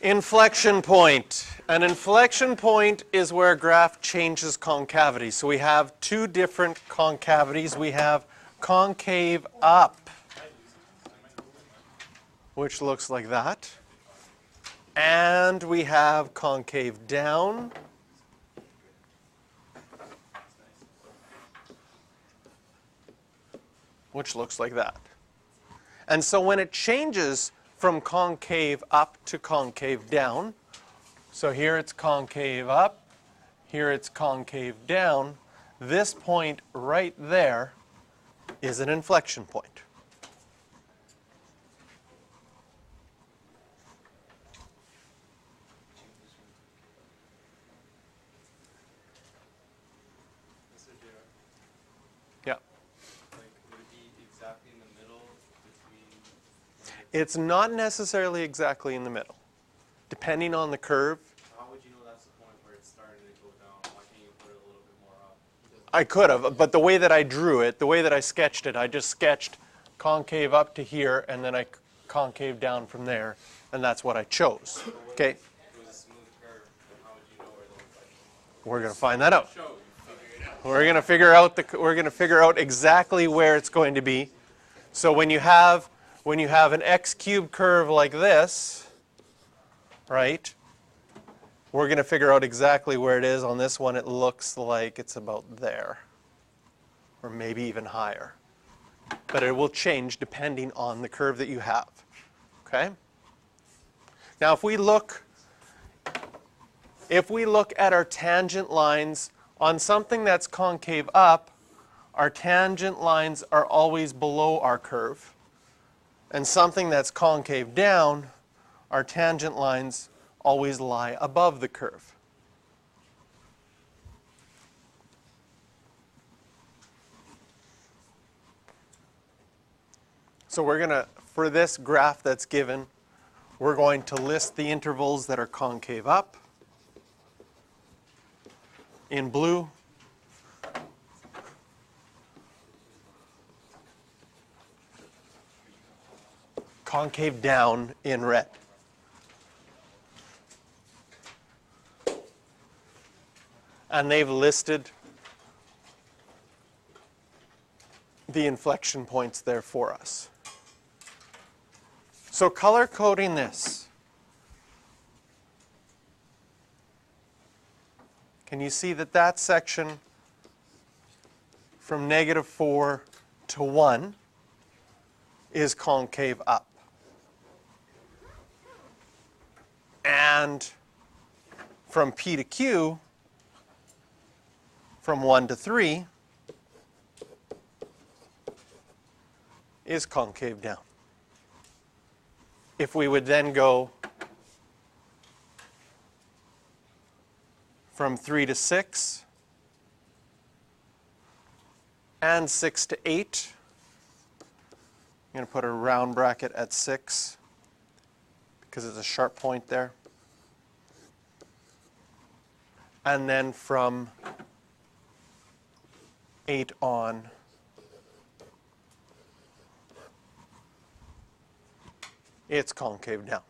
Inflection point. An inflection point is where a graph changes concavity. So we have two different concavities. We have concave up, which looks like that. And we have concave down, which looks like that. And so when it changes from concave up to concave down, so here it's concave up, here it's concave down, this point right there is an inflection point. Yeah. Would it be exactly in the middle between? It's not necessarily exactly in the middle, depending on the curve. How would you know that's the point where it's starting to go down? Why can't you put it a little bit more up? I could have, but the way that I drew it, the way that I sketched it, I just sketched concave up to here, and then I concave down from there, and that's what I chose. Okay? If it was a smooth curve, then how would you know where the inflection? We're going to find that out. Show you figure it out. We're going to figure out exactly where it's going to be. So when you have an x cubed curve like this, right? We're going to figure out exactly where it is. On this one, it looks like it's about there, or maybe even higher. But it will change depending on the curve that you have. Okay? Now, if we look at our tangent lines on something that's concave up, our tangent lines are always below our curve. And something that's concave down, our tangent lines always lie above the curve. So we're going to, for this graph that's given, we're going to list the intervals that are concave up in blue, concave down in red. And they've listed the inflection points there for us. So color coding this. Can you see that that section from -4 to 1 is concave up? And from P to Q, from 1 to 3, is concave down. If we would then go from 3 to 6 and 6 to 8, I'm going to put a round bracket at 6 because it's a sharp point there. And then from 8 on, it's concave down.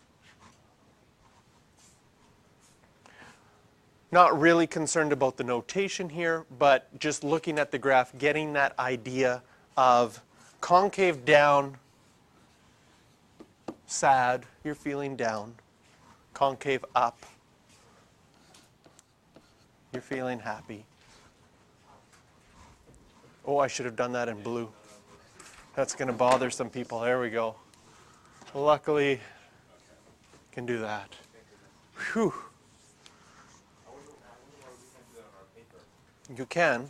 Not really concerned about the notation here, but just looking at the graph, getting that idea of concave down, sad, you're feeling down. Concave up, you're feeling happy. Oh, I should have done that in blue. That's going to bother some people. There we go. Luckily, can do that. Whew. You can.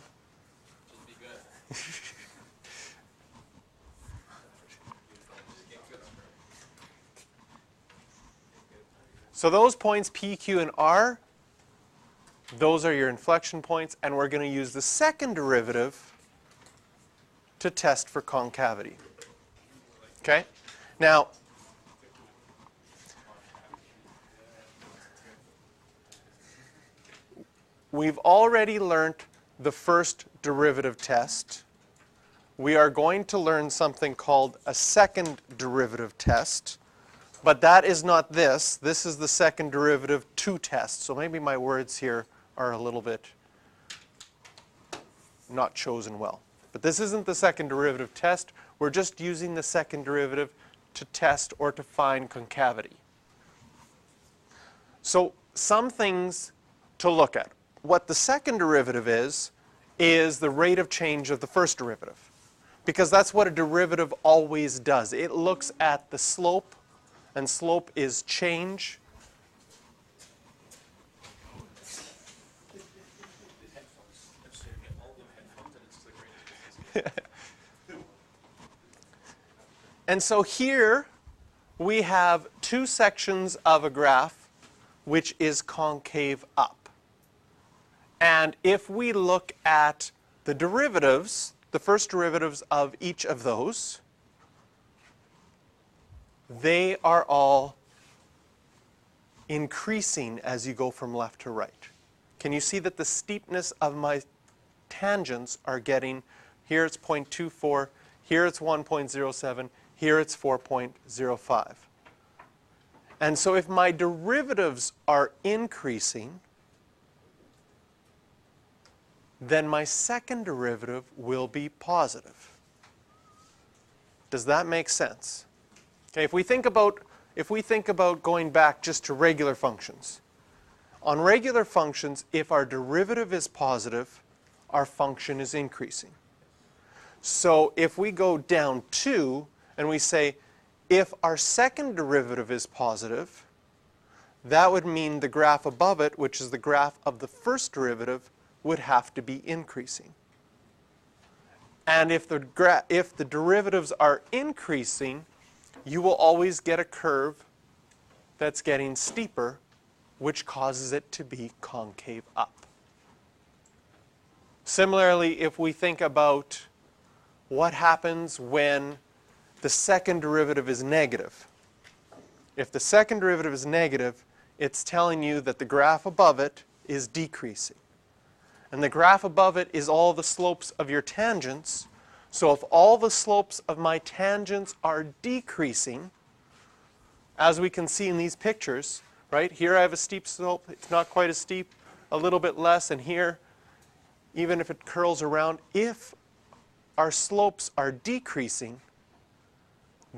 So those points, P, Q, and R, those are your inflection points, and we're going to use the second derivative to test for concavity. Okay? Now, we've already learned the first derivative test. We are going to learn something called a second derivative test, But that is not this. This is the second derivative to test. So maybe my words here are a little bit not chosen well. But this isn't the second derivative test. We're just using the second derivative to test or to find concavity. So some things to look at. What the second derivative is the rate of change of the first derivative. Because that's what a derivative always does. It looks at the slope, and slope is change. And so here we have two sections of a graph which is concave up. And if we look at the derivatives, the first derivatives of each of those, they are all increasing as you go from left to right. Can you see that the steepness of my tangents are getting, here it's 0.24, here it's 1.07, here it's 4.05. And so if my derivatives are increasing, then my second derivative will be positive. Does that make sense? Okay, if we think about going back just to regular functions. On regular functions, if our derivative is positive, our function is increasing. So if we go down 2 and we say, if our second derivative is positive, that would mean the graph above it, which is the graph of the first derivative, would have to be increasing. And if the derivatives are increasing, you will always get a curve that's getting steeper, which causes it to be concave up. Similarly, if we think about what happens when the second derivative is negative. If the second derivative is negative, it's telling you that the graph above it is decreasing. And the graph above it is all the slopes of your tangents. So if all the slopes of my tangents are decreasing, as we can see in these pictures, right? Here I have a steep slope. It's not quite as steep, a little bit less. And here, even if it curls around, if our slopes are decreasing,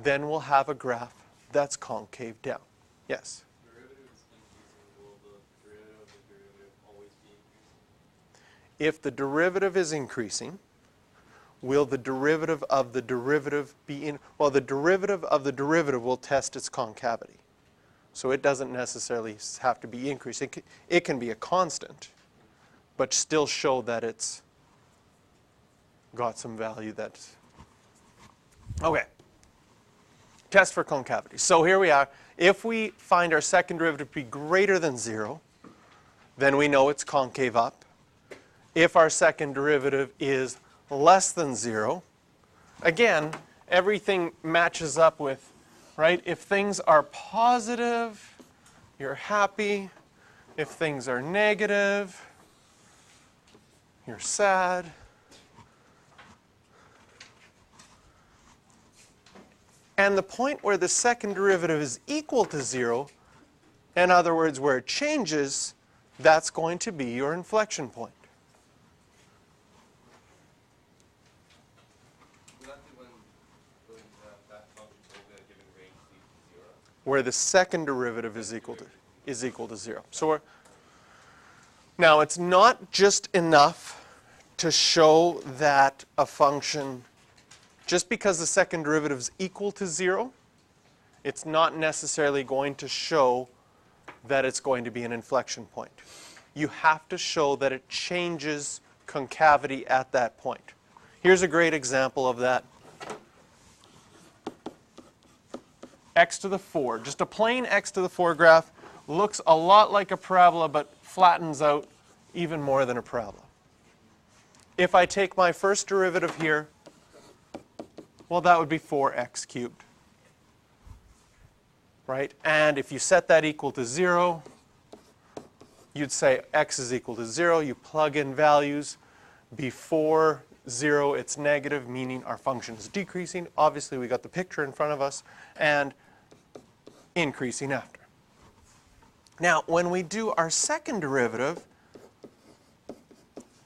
then we'll have a graph that's concave down. Yes? Derivative is increasing. Will the derivative of the derivative always be increasing? If the derivative is increasing, will the derivative of the derivative be in? Well, the derivative of the derivative will test its concavity. So it doesn't necessarily have to be increasing. It can be a constant, but still show that it's got some value that's... Okay. Test for concavity. So here we are. If we find our second derivative to be greater than 0, then we know it's concave up. If our second derivative is less than 0, again, everything matches up with, right? If things are positive, you're happy. If things are negative, you're sad. And the point where the second derivative is equal to 0, in other words, where it changes, that's going to be your inflection point. Exactly when that function's over a given range leads to 0. Where the second derivative is equal to 0. So now it's not just enough to show that a function, just because the second derivative is equal to 0, it's not necessarily going to show that it's going to be an inflection point. You have to show that it changes concavity at that point. Here's a great example of that. X to the 4. Just a plain X to the 4 graph looks a lot like a parabola, but flattens out even more than a parabola. If I take my first derivative here, well, that would be 4x cubed, right? And if you set that equal to 0, you'd say x is equal to 0. You plug in values. Before 0, it's negative, meaning our function is decreasing. Obviously, we got the picture in front of us. And increasing after. Now, when we do our second derivative,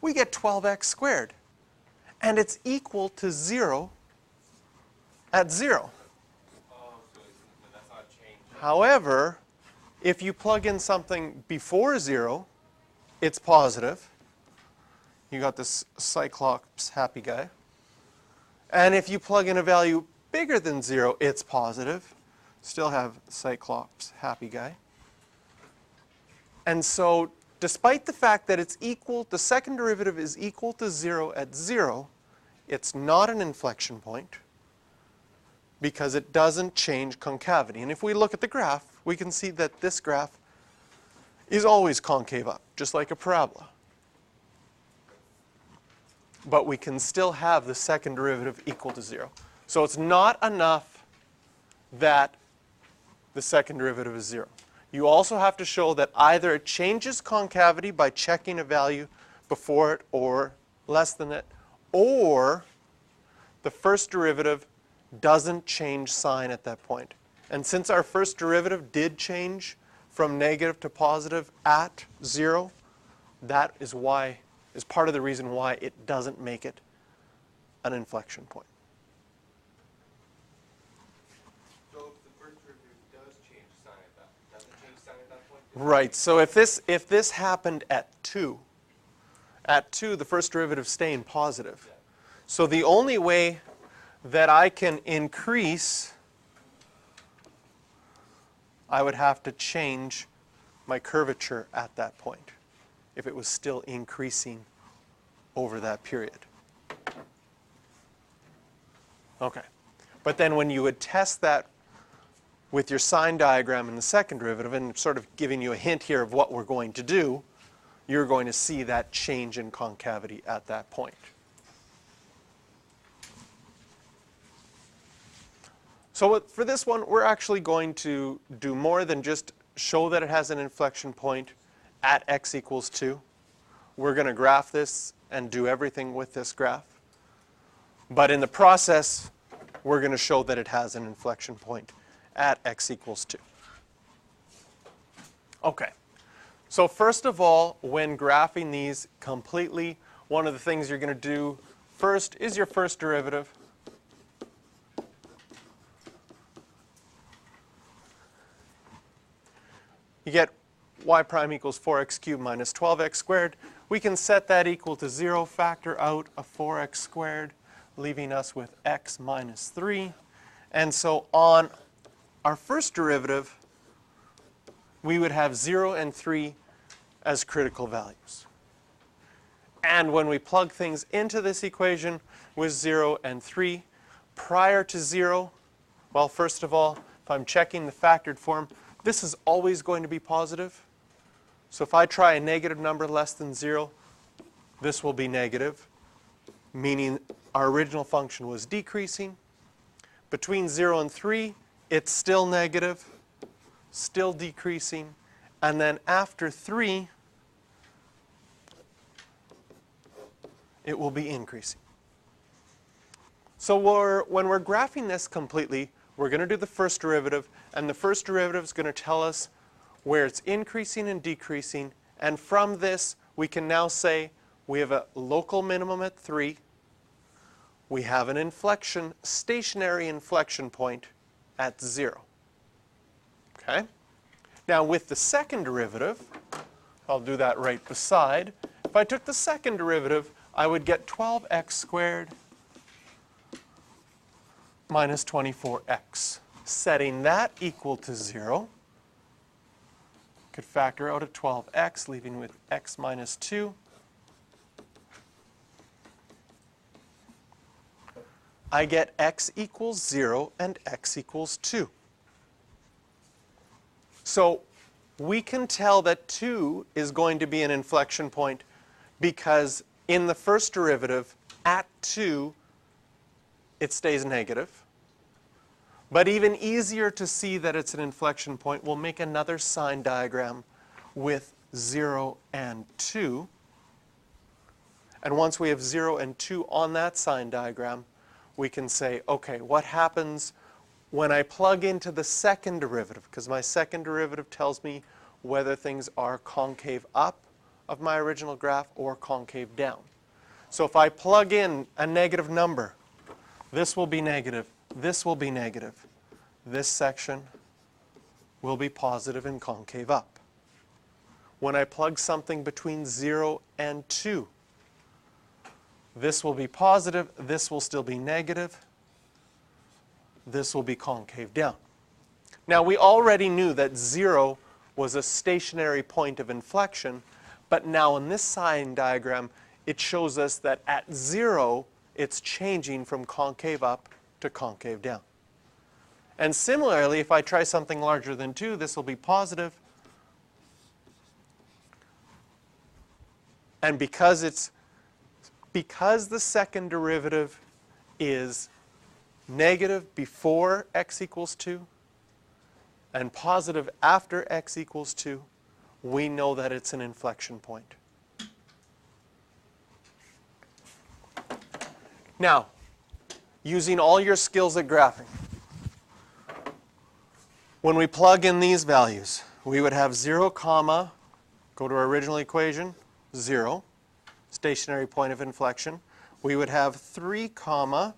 we get 12x squared. And it's equal to 0 at 0. Oh, so that's not changed. However, if you plug in something before 0, it's positive. You got this Cyclops happy guy. And if you plug in a value bigger than 0, it's positive. Still have Cyclops happy guy. And so despite the fact that it's equal, the second derivative is equal to 0 at 0, it's not an inflection point because it doesn't change concavity. And if we look at the graph, we can see that this graph is always concave up, just like a parabola. But we can still have the second derivative equal to 0. So it's not enough that the second derivative is 0. You also have to show that either it changes concavity by checking a value before it or less than it, or the first derivative doesn't change sign at that point. And since our first derivative did change from negative to positive at 0, that is part of the reason why it doesn't make it an inflection point. So if the first derivative does change sign at that, does it change sign at that point? Right. So if this happened at 2, the first derivative staying positive. Yeah. So the only way that I can increase, I would have to change my curvature at that point if it was still increasing over that period. Okay. But then when you would test that with your sign diagram in the second derivative, and sort of giving you a hint here of what we're going to do, you're going to see that change in concavity at that point. So for this one, we're actually going to do more than just show that it has an inflection point at x equals 2. We're going to graph this and do everything with this graph. But in the process, we're going to show that it has an inflection point at x equals 2. Okay. So first of all, when graphing these completely, one of the things you're going to do first is your first derivative. You get y prime equals 4x cubed minus 12x squared. We can set that equal to 0, factor out a 4x squared, leaving us with x minus 3. And so on our first derivative, we would have 0 and 3 as critical values. And when we plug things into this equation with 0 and 3, prior to 0, well, first of all, if I'm checking the factored form, this is always going to be positive. So if I try a negative number less than 0, this will be negative, meaning our original function was decreasing. Between 0 and 3, it's still negative, still decreasing. And then after 3, it will be increasing. So when we're graphing this completely, we're going to do the first derivative, and the first derivative is going to tell us where it's increasing and decreasing. And from this, we can now say we have a local minimum at 3. We have an inflection, stationary inflection point at 0. Okay? Now with the second derivative, I'll do that right beside. If I took the second derivative, I would get 12x squared minus 24x. Setting that equal to 0, could factor out a 12x, leaving with x minus 2. I get x equals 0 and x equals 2. So we can tell that 2 is going to be an inflection point because in the first derivative, at 2, it stays negative. But even easier to see that it's an inflection point, we'll make another sign diagram with 0 and 2. And once we have 0 and 2 on that sign diagram, we can say, okay, what happens when I plug into the second derivative, because my second derivative tells me whether things are concave up of my original graph or concave down. So if I plug in a negative number, this will be negative, this will be negative. This section will be positive and concave up. When I plug something between 0 and 2, this will be positive, this will still be negative, this will be concave down. Now we already knew that 0 was a stationary point of inflection, but now in this sign diagram it shows us that at 0 it's changing from concave up to concave down. And similarly, if I try something larger than 2, this will be positive. And because the second derivative is negative before x equals 2 and positive after x equals 2, we know that it's an inflection point. Now, using all your skills at graphing, when we plug in these values, we would have 0, comma, go to our original equation, 0, stationary point of inflection. We would have 3, comma,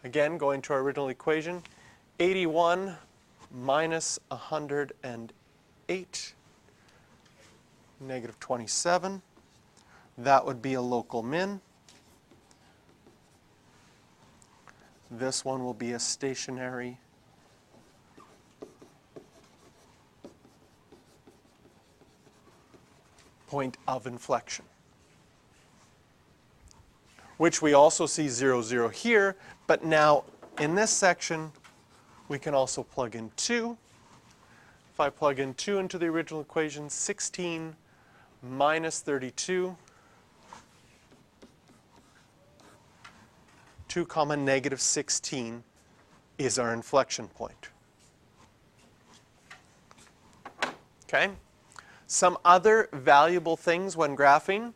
again, going to our original equation, 81 minus 108, negative 27. That would be a local min. This one will be a stationary point of inflection, which we also see 0, 0 here, but now in this section we can also plug in 2. If I plug in 2 into the original equation, 16 minus 32, 2 comma negative 16 is our inflection point. Okay? Some other valuable things when graphing,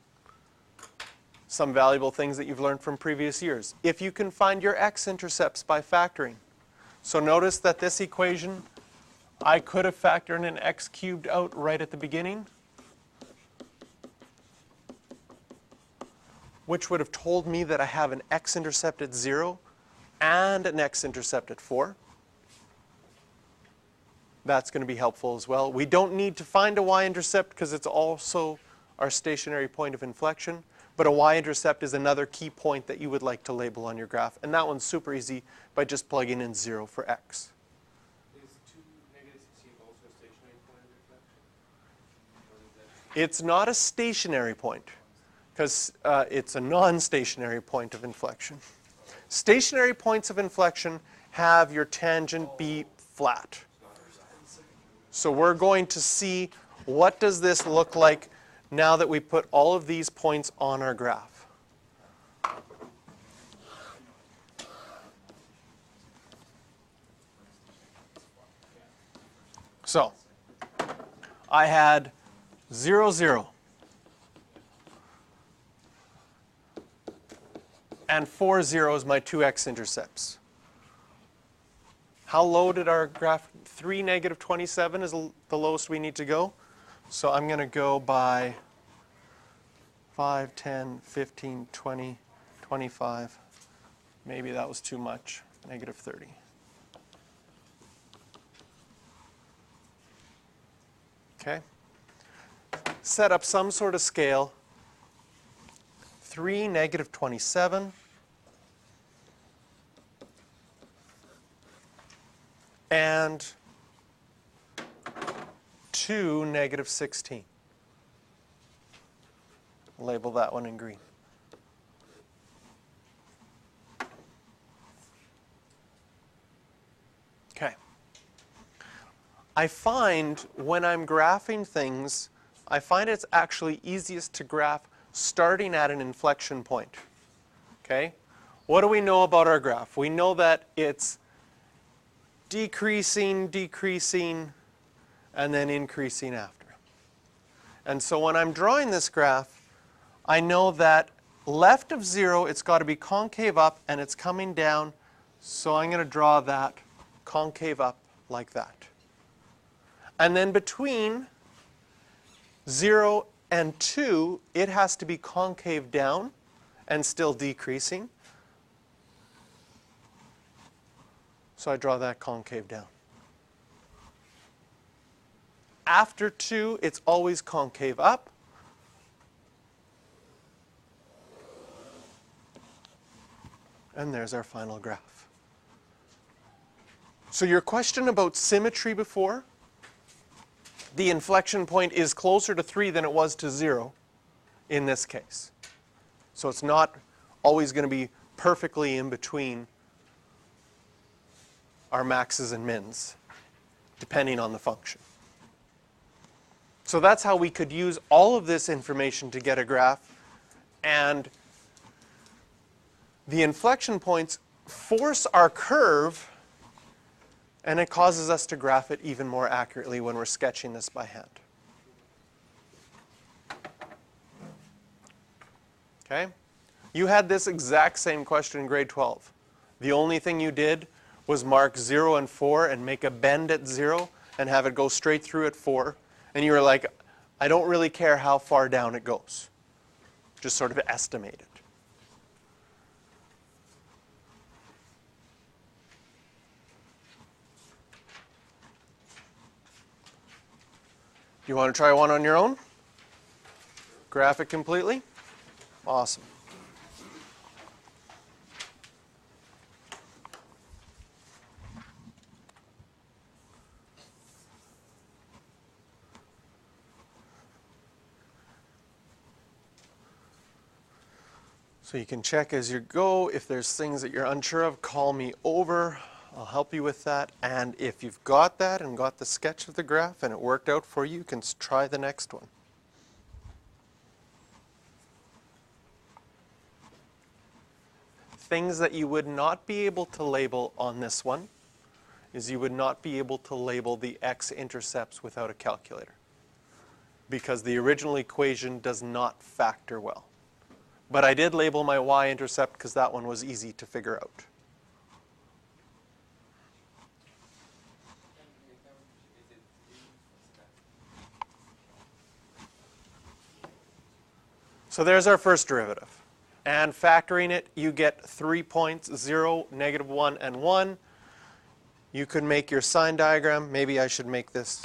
some valuable things that you've learned from previous years. If you can find your x-intercepts by factoring. So notice that this equation, I could have factored an x cubed out right at the beginning, which would have told me that I have an x-intercept at 0 and an x-intercept at 4. That's going to be helpful as well. We don't need to find a y-intercept because it's also our stationary point of inflection, but a y-intercept is another key point that you would like to label on your graph, and that one's super easy by just plugging in 0 for x. Is 2, negative 16 also a stationary point of inflection? Or is that It's not a stationary point because it's a non-stationary point of inflection. Stationary points of inflection have your tangent be flat. So we're going to see what does this look like now that we put all of these points on our graph. So I had 0, 0. And 4 zeros, my 2 x-intercepts. How low did our graph? 3, negative 27 is the lowest we need to go. So I'm going to go by 5, 10, 15, 20, 25. Maybe that was too much. Negative 30. Okay. Set up some sort of scale. 3, negative 27. And 2, negative 16. Label that one in green. Okay. I find when I'm graphing things, I find it's actually easiest to graph starting at an inflection point. Okay? What do we know about our graph? We know that it's decreasing, decreasing, and then increasing after. And so when I'm drawing this graph, I know that left of 0, it's got to be concave up, and it's coming down. So I'm going to draw that concave up like that. And then between 0 and 2, it has to be concave down and still decreasing. So I draw that concave down. After 2, it's always concave up. And there's our final graph. So your question about symmetry before, the inflection point is closer to 3 than it was to 0 in this case. So it's not always going to be perfectly in between our maxes and mins, depending on the function. So that's how we could use all of this information to get a graph. And the inflection points force our curve, and it causes us to graph it even more accurately when we're sketching this by hand. Okay? You had this exact same question in grade 12. The only thing you did was mark 0 and 4 and make a bend at 0 and have it go straight through at 4. And you were like, I don't really care how far down it goes. Just sort of estimate it. You want to try one on your own? Graph it completely? Awesome. So you can check as you go. If there's things that you're unsure of, call me over. I'll help you with that. And if you've got that and got the sketch of the graph and it worked out for you, you can try the next one. Things that you would not be able to label on this one is you would not be able to label the X-intercepts without a calculator, because the original equation does not factor well. But I did label my y-intercept because that one was easy to figure out. So there's our first derivative. And factoring it, you get 3 points, 0, -1, and 1. You could make your sign diagram. Maybe I should make this.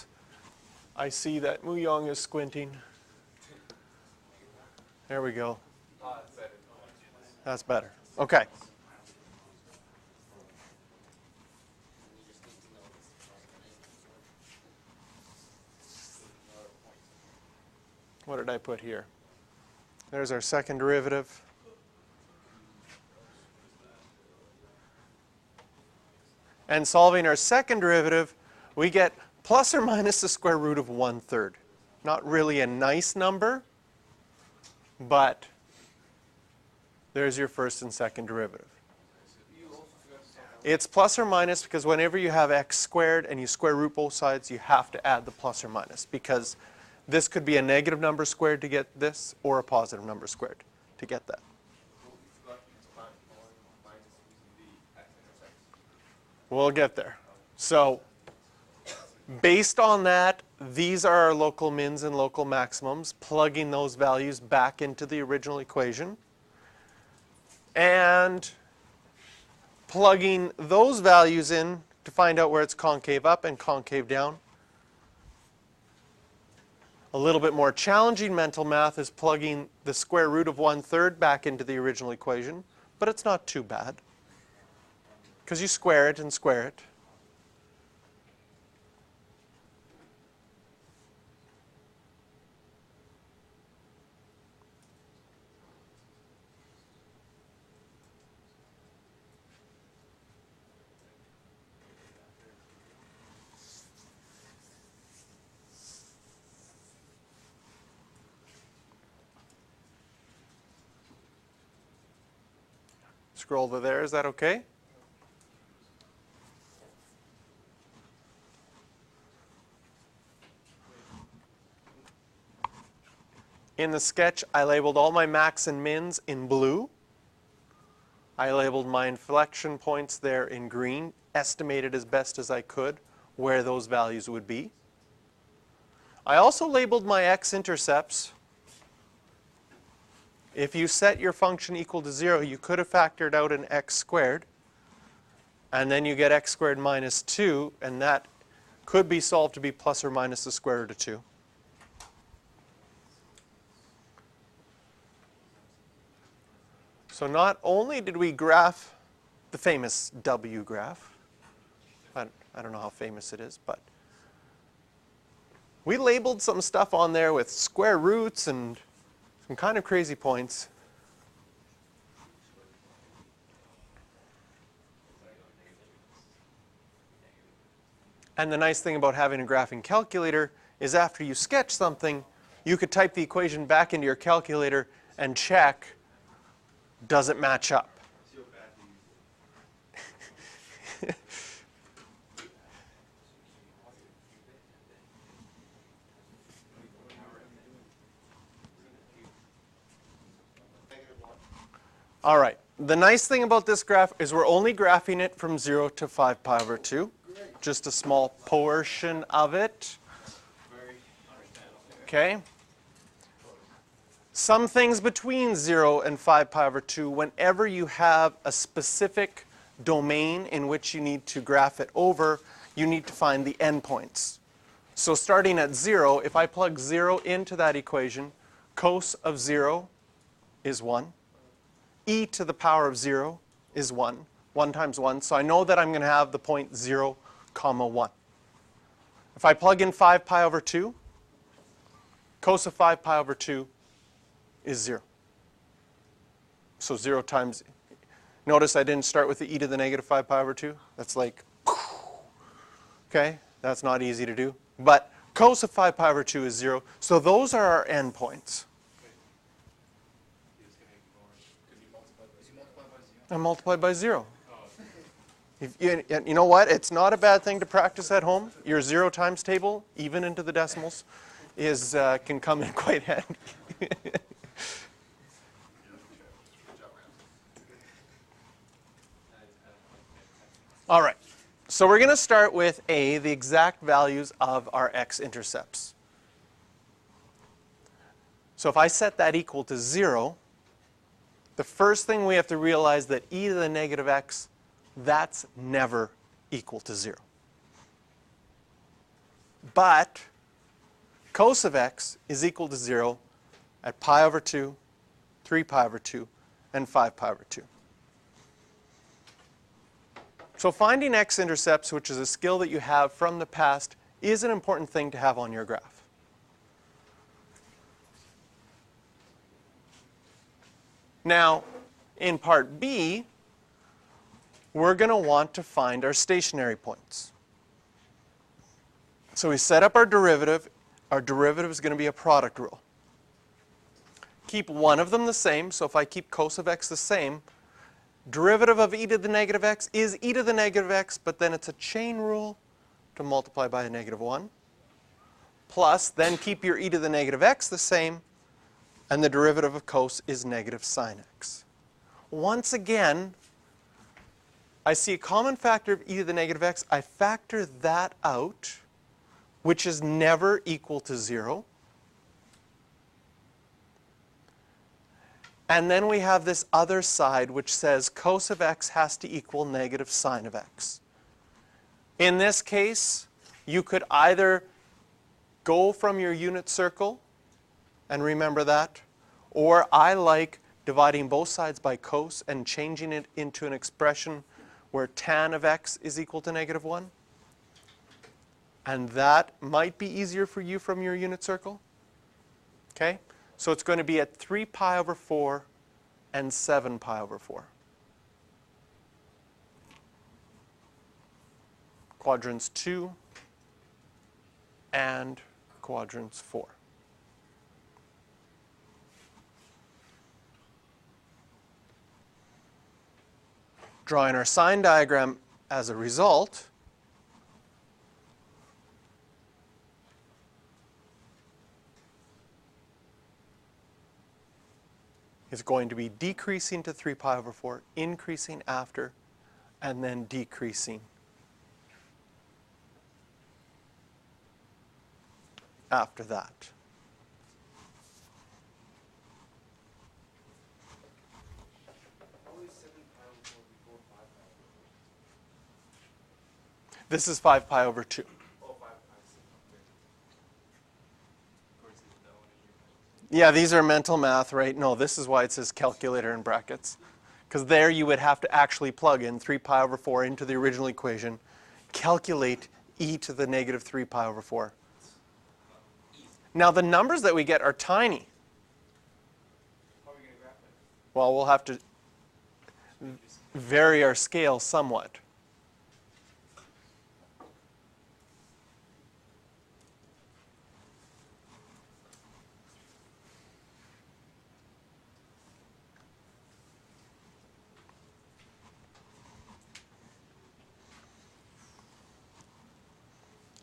I see that Muyong is squinting. There we go. That's better. Okay. What did I put here? There's our second derivative. And solving our second derivative, we get plus or minus the square root of 1/3. Not really a nice number, but there's your first and second derivative. It's plus or minus because whenever you have x squared and you square root both sides, you have to add the plus or minus, because this could be a negative number squared to get this, or a positive number squared to get that. We'll get there. So based on that, these are our local mins and local maximums, plugging those values back into the original equation. And plugging those values in to find out where it's concave up and concave down. A little bit more challenging mental math is plugging the square root of 1/3 back into the original equation, but it's not too bad, because you square it and square it. Scroll to there, is that okay? In the sketch, I labeled all my max and mins in blue. I labeled my inflection points there in green, estimated as best as I could where those values would be. I also labeled my x-intercepts. If you set your function equal to 0, you could have factored out an x squared, and then you get x squared minus 2, and that could be solved to be plus or minus the square root of 2. So not only did we graph the famous W graph, I don't know how famous it is, but we labeled some stuff on there with square roots and some kind of crazy points. And the nice thing about having a graphing calculator is after you sketch something, you could type the equation back into your calculator and check, does it match up? All right. The nice thing about this graph is we're only graphing it from 0 to 5 pi over 2. Just a small portion of it. Okay. Some things between 0 and 5 pi over 2, whenever you have a specific domain in which you need to graph it over, you need to find the endpoints. So starting at 0, if I plug 0 into that equation, cos of 0 is 1. E to the power of 0 is 1. 1 times 1. So I know that I'm going to have the point 0, comma 1. If I plug in 5 pi over 2, cos of 5 pi over 2 is 0. So 0 times, notice I didn't start with the e to the negative 5 pi over 2. That's like, okay, that's not easy to do. But cos of 5 pi over 2 is 0. So those are our endpoints. And multiply by 0. If you know what? It's not a bad thing to practice at home. Your 0 times table, even into the decimals, can come in quite handy. All right. So we're going to start with A, the exact values of our x-intercepts. So if I set that equal to 0, the first thing we have to realize that e to the negative x, that's never equal to 0. But cos of x is equal to 0 at pi over 2, 3 pi over 2, and 5 pi over 2. So finding x-intercepts, which is a skill that you have from the past, is an important thing to have on your graph. Now, in part B, we're going to want to find our stationary points. So we set up our derivative. Our derivative is going to be a product rule. Keep one of them the same. So if I keep cos of x the same, derivative of e to the negative x is e to the negative x, but then it's a chain rule to multiply by a negative 1. Plus, then keep your e to the negative x the same, and the derivative of cos is negative sine x. Once again, I see a common factor of e to the negative x. I factor that out, which is never equal to 0. And then we have this other side which says cos of x has to equal negative sine of x. In this case, you could either go from your unit circle, and remember that, or I like dividing both sides by cos and changing it into an expression where tan of x is equal to negative 1. And that might be easier for you from your unit circle. Okay? So it's going to be at 3 pi over 4 and 7 pi over 4. Quadrants 2 and quadrants 4. Drawing our sign diagram as a result, is going to be decreasing to 3 pi over 4, increasing after, and then decreasing after that. Always 7 pi over 4 before 5 pi over 4. This is 5 pi over 2. Oh, 5 pi, see. Okay. Of course, it's that one in your Yeah, these are mental math, right? No, this is why it says calculator in brackets. Because there you would have to actually plug in 3 pi over 4 into the original equation, calculate e to the negative 3 pi over 4. Now the numbers that we get are tiny. How are we going to graph it? Well, we'll have to vary our scale somewhat.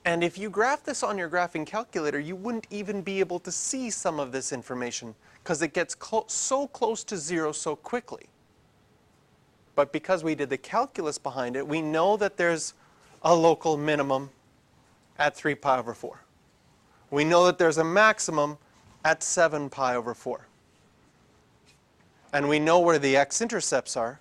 And if you graph this on your graphing calculator, you wouldn't even be able to see some of this information because it gets so close to 0 so quickly. But because we did the calculus behind it, we know that there's a local minimum at 3 pi over 4. We know that there's a maximum at 7 pi over 4. And we know where the x-intercepts are.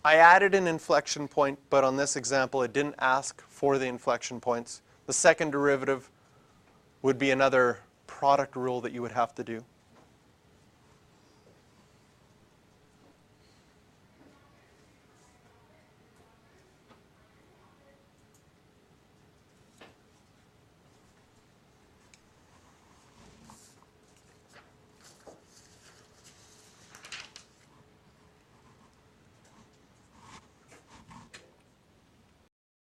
I added an inflection point, but on this example it didn't ask for the inflection points. The second derivative would be another product rule that you would have to do.